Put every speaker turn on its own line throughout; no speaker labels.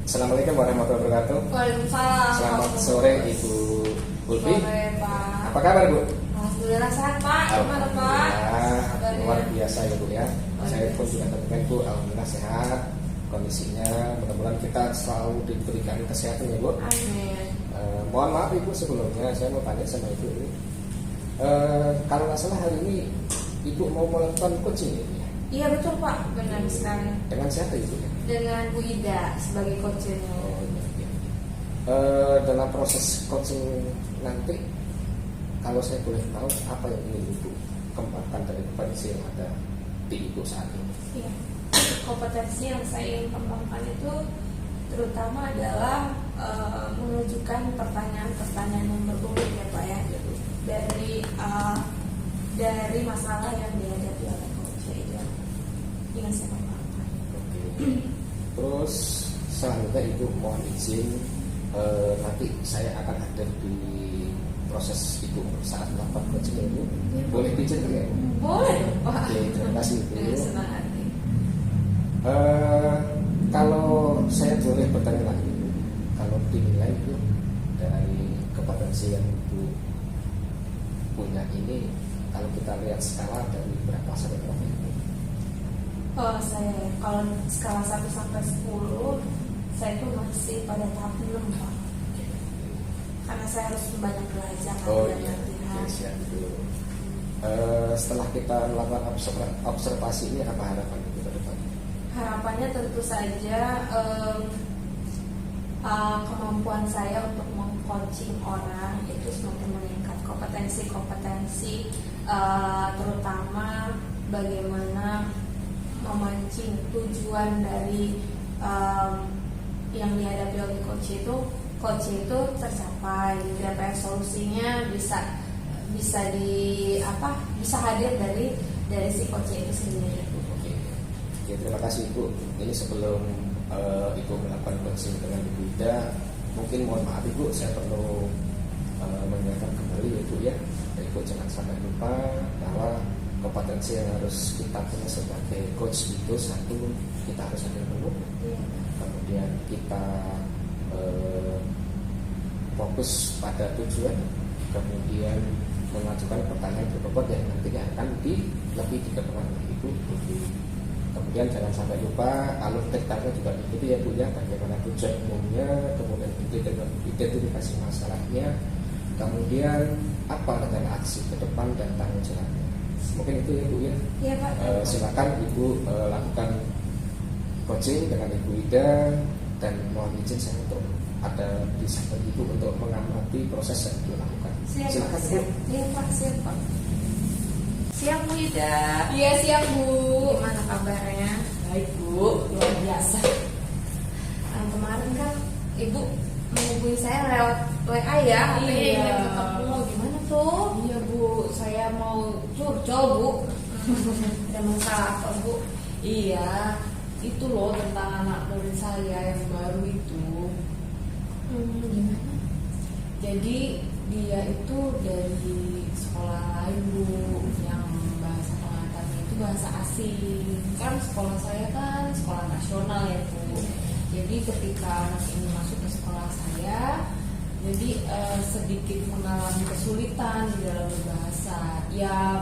Assalamualaikum warahmatullahi wabarakatuh.
Waalaikumsalam.
Selamat sore Ibu Ulfi.
Sore Pak.
Apa kabar Bu?
Alhamdulillah sehat Pak. Gimana Pak?
Alhamdulillah, luar biasa ya Bu ya.
Luar
Saya pun
biasa.
juga temukan Bu, alhamdulillah sehat kondisinya. Mudah-mudahan kita selalu diberikan kesehatan ya Bu.
Amin.
Mohon maaf Ibu sebelumnya saya mau tanya sama Ibu ini. Kalau nggak salah hari ini Ibu mau melakukan coaching ya?
Iya betul Pak, benar sekali.
Dengan siapa Ibu ya?
Dengan Bu Ida sebagai coachnya.
Oh, iya. Dalam proses coaching nanti, kalau saya boleh tahu apa yang ingin Ibu kembangkan dari kompetensi yang ada di Ibu saat ini?
Iya. Kompetensi yang saya ingin kembangkan itu terutama adalah menunjukkan pertanyaan-pertanyaan yang berumur ya Pak ya, dari masalah yang dihadapi oleh coach itu ingin saya kembangkan.
Oke. Terus selanjutnya Ibu mohon izin nanti saya akan hadir di proses Ibu saat melakukan coaching Ibu. Boleh izin ya?
Boleh dong Pak.
Oke, terima kasih Ibu.
Dengan senang hati.
Kalau saya boleh bertanya lagi, kalau dinilai itu dari kompetensi yang Ibu punya ini, kalau kita lihat skala dari berapa sampai berapa itu?
Saya kalau skala 1 sampai 10, saya itu masih pada tahap 6 Pak. Karena saya harus banyak belajar
Oh
dan
iya,
latihan.
oke, siap dulu. Setelah kita melakukan observasi ini, apa harapan Ibu ke depan?
Harapannya tentu saja kemampuan saya untuk meng-coaching orang itu semakin meningkat, kompetensi-kompetensi terutama bagaimana memancing tujuan dari yang dihadapi oleh coach itu tercapai, apa solusinya bisa hadir dari si coach itu sendiri.
Oke, terima kasih Ibu. Ini sebelum Ibu melakukan coaching dengan Ibu Ida, mungkin mohon maaf Ibu, saya perlu mengingatkan kembali ya Ibu ya. Ibu jangan sampai lupa bahwa kompetensi yang harus kita punya sebagai coach itu satu, kita harus hadir penuh. Kemudian kita fokus pada tujuan, kemudian mengajukan pertanyaan berbobot yang nantinya akan lebih dikembangkan oleh Ibu. Kemudian jangan sampai lupa alur tekniknya juga begitu ya Bu ya, bagaimana tujuan umumnya, kemudian identifikasi masalahnya, kemudian apa rencana aksi ke depan dan tanggung jawabnya. Mungkin itu ya Bu ya.
Iya Pak.
Silakan Ibu lakukan coaching dengan Ibu Ida, dan mohon izin saya untuk ada di samping Ibu untuk mengamati proses yang Ibu lakukan. Silakan Bu.
Iya Pak, siap Pak. Siap Bu Ida.
Iya siap Bu.
Gimana kabarnya?
Baik Bu, luar biasa.
Kemarin kan Ibu menghubungi saya lewat WA ya, katanya
Iya.
ingin ketemu. Gimana tuh?
Iya Bu, saya mau curcol Bu.
Ada masalah apa Bu?
Iya, itu loh tentang anak murid saya yang baru itu.
Gimana?
Jadi dia itu dari sekolah lain Bu, yang bahasa pengantarnya itu bahasa asing. Kan sekolah saya kan sekolah nasional ya Bu. Jadi ketika anak ini masuk ke sekolah saya, jadi sedikit mengalami kesulitan di dalam berbahasa. Ya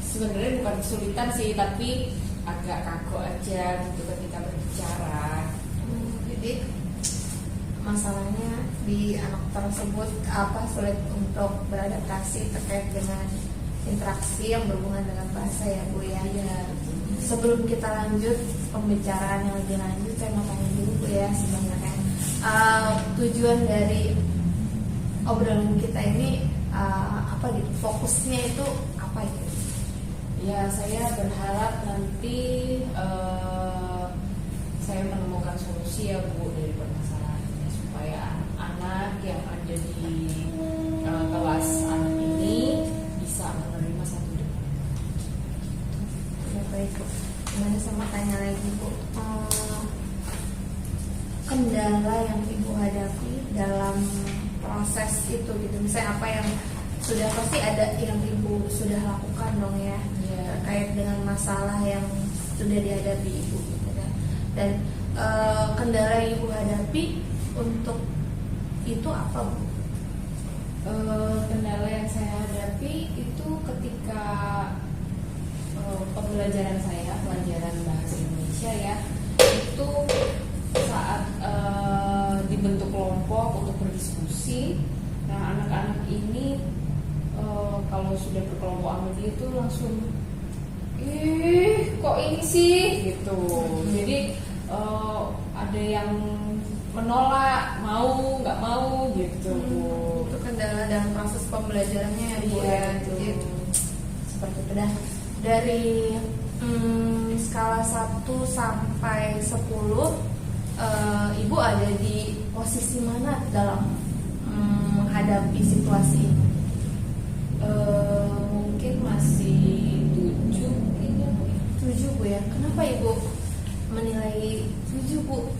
sebenarnya bukan kesulitan sih, tapi agak kaku aja gitu ketika berbicara.
Jadi masalahnya di anak tersebut sulit untuk beradaptasi terkait dengan interaksi yang berhubungan dengan bahasa ya Bu ya.
Iya.
Sebelum kita lanjut pembicaraan yang lebih lanjut, saya mau tanya dulu Bu ya sebenarnya tujuan dari obrolan kita ini apa gitu, fokusnya itu apa gitu?
Ya, saya berharap nanti saya menemukan solusi ya Bu dari permasalahannya, supaya anak-anak yang ada di kelas anak ini bisa menerima satu dengan
Ya baik Bu. Kemudian sama tanya lagi Bu, kendala yang Ibu hadapi dalam proses itu gitu, misalnya apa yang sudah pasti ada yang Ibu sudah lakukan dong ya,
Iya.
terkait dengan masalah yang sudah dihadapi Ibu gitu kan. Dan kendala yang ibu hadapi untuk itu apa, Bu?
Kendala yang saya hadapi itu ketika pembelajaran saya, pelajaran bahasa Indonesia ya, itu saat dibentuk kelompok untuk berdiskusi. Nah, anak-anak ini kalau sudah berkelompok sama dia itu langsung kok ini sih gitu. Jadi ada yang menolak, mau nggak mau gitu.
Itu kendala dalam proses pembelajarannya ya, Bu, ya. Jadi seperti itu dah. Dari skala 1 sampai 10, ibu ada di posisi mana dalam menghadapi situasi ini?
Mungkin masih 7 kayaknya, Bu.
7, Bu, ya. Kenapa ibu menilai 7, Bu?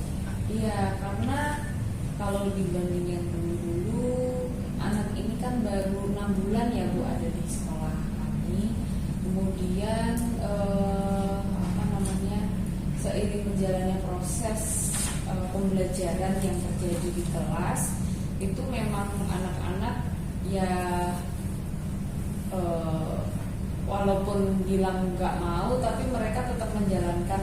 Iya, karena kalau dibanding yang dulu-dulu, anak ini kan baru 6 bulan ya, Bu, ada di sekolah kami. Kemudian seiring berjalannya proses pembelajaran yang terjadi di kelas, itu memang anak-anak ya walaupun bilang nggak mau, tapi mereka tetap menjalankan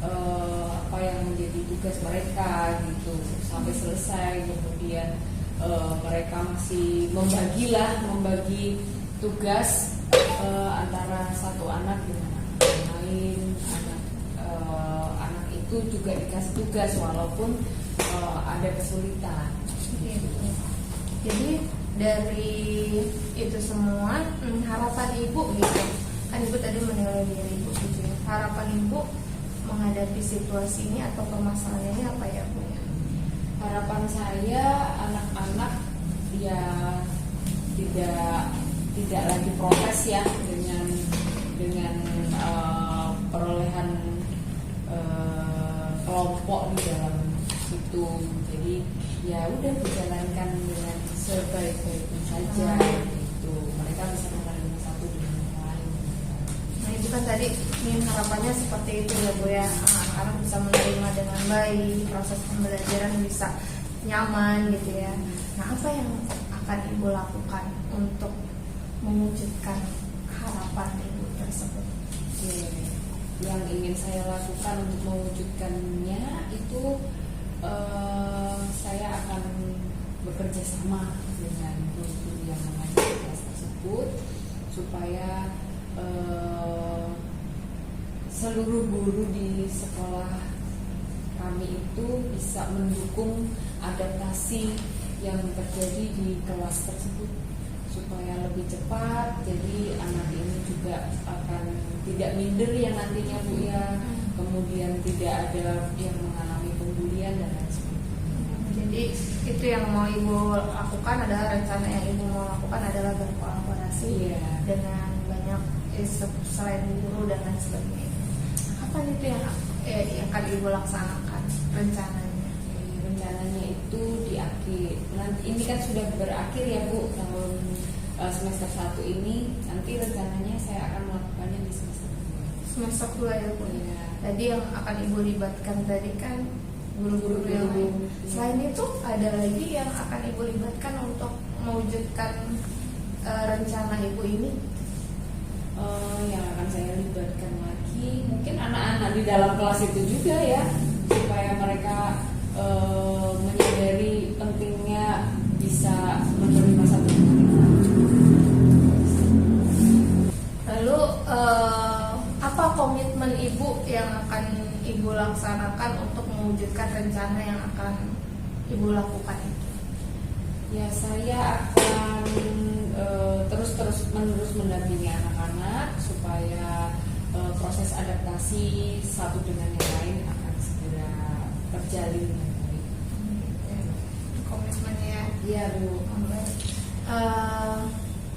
apa yang menjadi tugas mereka gitu sampai selesai. Kemudian mereka masih membagi tugas antara satu anak dengan anak yang lain. Anak itu juga dikasih tugas walaupun ada kesulitan.
Jadi dari itu semua harapan ibu gitu, kan ibu tadi menilai diri ibu gitu ya. Harapan ibu menghadapi situasi ini atau permasalahan ini apa ya, Bu?
Harapan saya anak-anak ya tidak lagi protes ya dengan perolehan kelompok di dalam situ. Jadi ya udah dijalankan dengan sebaik-baiknya saja gitu. Mereka bisa menerima satu dengan yang lain.
Nah, itu kan tadi harapannya seperti itu ya, Bu, ya. Anak-anak bisa menerima dengan baik, proses pembelajaran bisa nyaman gitu ya. Nah, apa yang akan ibu lakukan untuk mewujudkan harapan ibu tersebut?
Yang ingin saya lakukan untuk mewujudkannya itu saya akan bekerja sama dengan guru yang mengajar kelas tersebut supaya seluruh guru di sekolah kami itu bisa mendukung adaptasi yang terjadi di kelas tersebut supaya lebih cepat. Jadi anak ini juga akan tidak minder ya nantinya, Bu, ya. Kemudian tidak ada yang mengalami pembulian dan lain sebagainya.
Jadi itu yang mau ibu lakukan adalah rencana yang ibu mau lakukan adalah berkolaborasi dengan banyak selain guru dan lain sebagainya. Kapan itu yang akan ibu laksanakan rencananya?
Rencananya itu di akhir nanti ini kan sudah berakhir ya, Bu, tahun semester 1 ini. Nanti rencananya saya akan melakukannya di semester 2
ya, Bu. Tadi yang akan ibu libatkan tadi kan guru-guru yang lain. Selain itu ada lagi yang akan ibu libatkan untuk mewujudkan rencana ibu ini?
Yang akan saya libatkan lagi mungkin anak-anak di dalam kelas itu juga ya, supaya mereka menyadari pentingnya bisa menerima satu dengan yang lain.
Lalu apa komitmen ibu yang akan ibu laksanakan untuk mewujudkan rencana yang akan ibu lakukan itu?
Ya, saya akan terus menerus mendampingi anak-anak supaya proses adaptasi satu dengan yang lain akan segera terjalin dengan baik.
Komitmennya,
iya, Bu.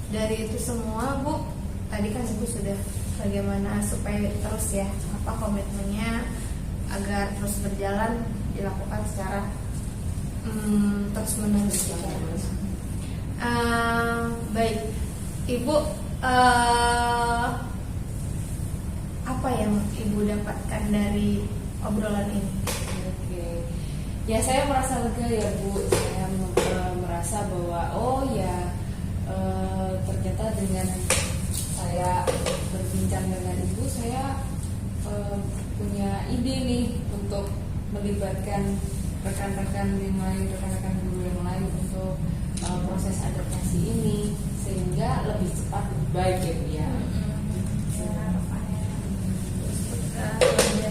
Dari itu semua, Bu, tadi kan ibu sudah bagaimana supaya terus ya, apa komitmennya agar terus berjalan dilakukan secara terus menerus. Baik, Ibu, apa yang Ibu dapatkan dari obrolan ini.
Oke. Ya saya merasa lega ya Bu. Saya merasa bahwa oh ya ternyata dengan saya berbincang dengan Ibu, saya punya ide nih untuk melibatkan rekan-rekan yang lain, rekan-rekan guru yang lain untuk proses adaptasi ini sehingga lebih cepat lebih baik ya Bu ya.
Ya, harapannya.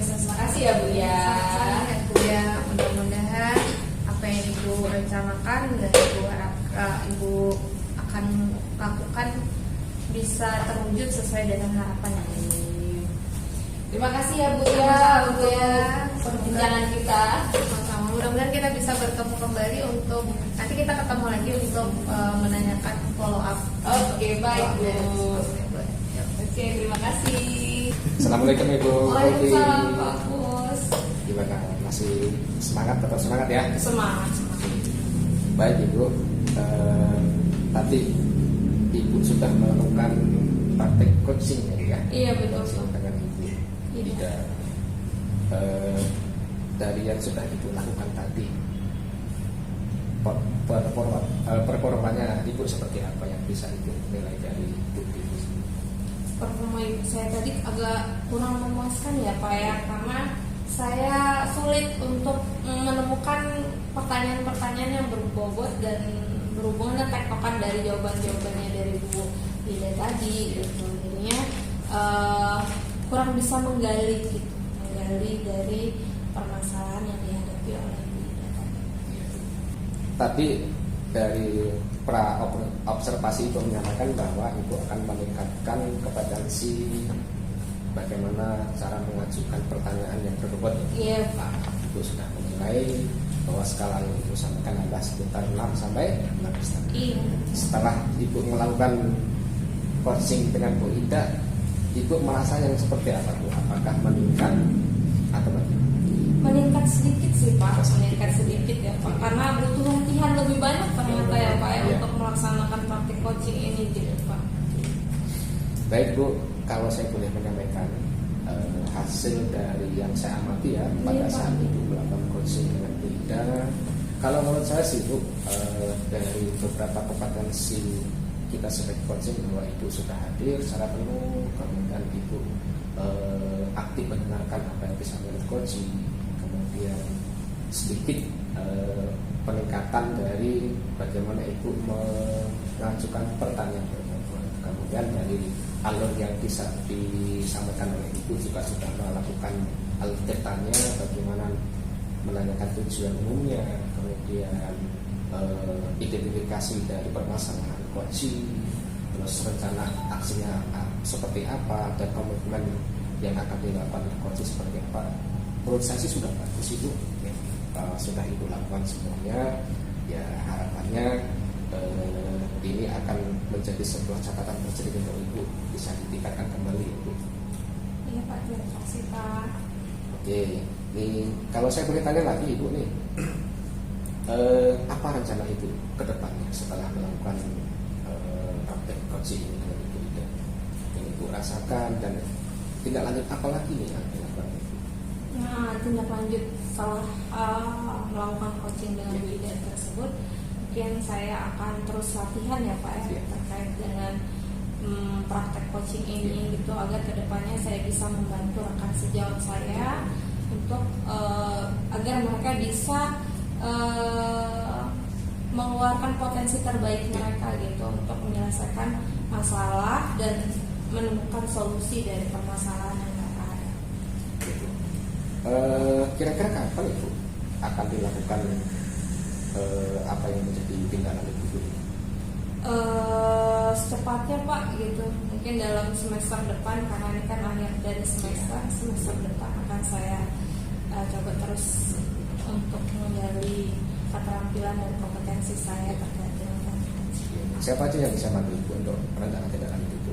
Terima kasih ya Bu ya.
Sama-sama ya Bu ya. Mudah-mudahan apa yang Ibu rencanakan dan Ibu akan lakukan bisa terwujud sesuai dengan harapan yang ini.
Terima kasih ya Bu ya untuk perbincangan kita.
Sama-sama. Mudah-mudahan kita bisa bertemu kembali untuk nanti kita ketemu lagi untuk menanyakan follow up.
Oke, baik Bu.
Ya.
Oke, terima kasih.
Assalamualaikum Ibu.
Waalaikumsalam Pak Bos.
Gimana? Masih semangat? Tetap semangat ya?
Semangat.
Baik Ibu. Tadi Ibu sudah melakukan praktek coaching ya?
Iya betul.
Coaching dengan Ibu.
Iya.
Dari yang sudah Ibu lakukan tadi, performanya Ibu seperti apa yang bisa Ibu nilai dari Ibu?
Performa Ibu saya tadi agak kurang memuaskan ya Pak ya, karena saya sulit untuk menemukan pertanyaan-pertanyaan yang berbobot dan berhubungan dengan tektokan dari jawaban-jawabannya dari Bu Ida tadi gitu. Jadinya kurang bisa menggali dari permasalahan yang dihadapi oleh Bu Ida tadi.
Tadi dari observasi itu menyatakan bahwa Ibu akan meningkatkan kompetensi bagaimana cara mengajukan pertanyaan yang berbobot.
Iya Pak.
Ibu sudah menilai bahwa skala yang Ibu sampaikan adalah sekitar 6 sampai 6,5.
Iya.
Setelah Ibu melakukan coaching dengan Bu Ida, Ibu merasa yang seperti apa Bu? Apakah meningkat atau bagaimana?
Meningkat sedikit sih Pak, meningkat sedikit ya Pak, karena butuh latihan lebih banyak ternyata ya Pak ya, untuk melaksanakan praktik coaching ini gitu Pak.
Baik Bu, kalau saya boleh menyampaikan hasil dari yang saya amati ya pada saat Ibu melakukan coaching dengan Bu Ida, kalau menurut saya sih Bu, dari beberapa kompetensi kita sebagai coaching bahwa Ibu sudah hadir secara penuh, kemudian Ibu aktif mendengarkan apa yang disampaikan coaching, kemudian sedikit peningkatan dari bagaimana Ibu mengajukan pertanyaan berbobot, kemudian dari alur yang disampaikan oleh Ibu juga sudah melakukan alur tanya bagaimana menanyakan tujuan umumnya, kemudian identifikasi dari permasalahan coaching, terus rencana aksinya seperti apa, dan komitmen yang akan dilakukan coaching seperti apa. Menurut saya sih sudah bagus itu ya. Sudah Ibu lakukan semuanya ya, harapannya ini akan menjadi sebuah catatan bersejarah untuk Ibu, bisa ditingkatkan kembali Ibu.
Iya Pak, terima kasih Pak.
Oke, ini kalau saya boleh tanya lagi Ibu nih, apa rencana Ibu ke depannya setelah melakukan praktek coaching ini dengan Ibu Ida? Yang Ibu rasakan dan tindak lanjut apa lagi nih yang dilakukan Ibu?
Nah, tindak lanjut setelah melakukan coaching dengan Bu Ida tersebut, mungkin saya akan terus latihan ya Pak ya, terkait dengan praktek coaching ini gitu, agar kedepannya saya bisa membantu rekan sejawat saya untuk agar mereka bisa mengeluarkan potensi terbaik mereka gitu untuk menyelesaikan masalah dan menemukan solusi dari permasalahan yang mereka ada.
Kira-kira kapan Ibu akan dilakukan apa yang menjadi tindak lanjut Ibu?
Secepatnya Pak gitu, mungkin dalam semester depan, karena ini kan akhir dari semester depan akan saya coba terus untuk menggali keterampilan dan kompetensi saya terkait dengan kompetensi.
Siapa aja yang bisa bantu Ibu untuk rencana tindak lanjut itu?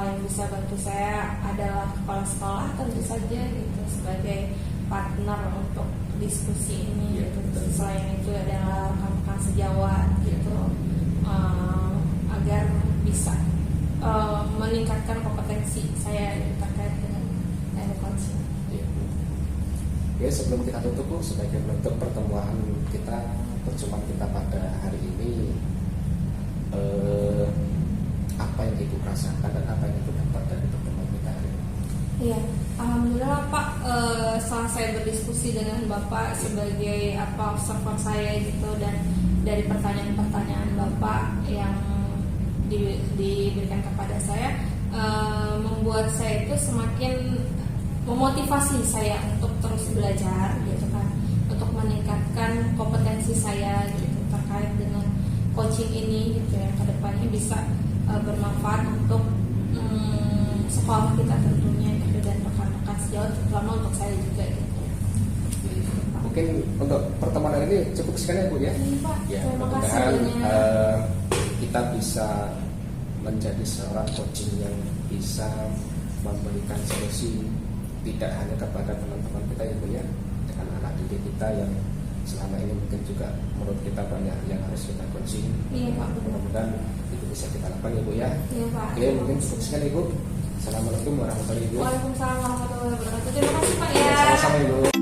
Yang bisa bantu saya adalah kepala sekolah tentu saja gitu, sebagai partner untuk diskusi ini gitu. Selain itu adalah rekan-rekan sejawat gitu, agar bisa meningkatkan kompetensi saya terkait dengan edukasi.
Oke, sebelum kita tutup Bu, sebagai penutup pertemuan kita, perjumpaan kita pada hari ini, apa yang Ibu rasakan dan apa yang Ibu dapat dari pertemuan kita hari ini?
Iya, alhamdulillah Pak, setelah saya berdiskusi dengan Bapak sebagai observer saya gitu, dan dari pertanyaan-pertanyaan Bapak yang diberikan kepada saya, membuat saya itu semakin memotivasi saya untuk terus belajar gitu kan, untuk meningkatkan kompetensi saya gitu terkait dengan coaching ini gitu, yang kedepannya bisa bermanfaat untuk sekolah kita tentunya gitu, dan rekan-rekan sejauh, terutama untuk saya juga gitu.
Mungkin untuk pertemuan hari ini cukup sekian ya Bu ya.
Iya Pak,
Ya,
terima kasih
mudah-mudahan
banyak.
kita bisa menjadi seorang coaching yang bisa memberikan solusi tidak hanya kepada teman-teman kita ya Bu ya, dengan anak didik kita yang selama ini mungkin juga menurut kita banyak yang harus kita coaching.
Iya Pak, benar.
Mudah-mudahan itu bisa kita lakukan ya Bu ya.
Iya Pak.
Oke, mungkin cukup sekian Ibu. Assalamualaikum warahmatullahi wabarakatuh.
Waalaikumsalam warahmatullahi wabarakatuh. Terima kasih Pak ya.
Sama-sama Ibu.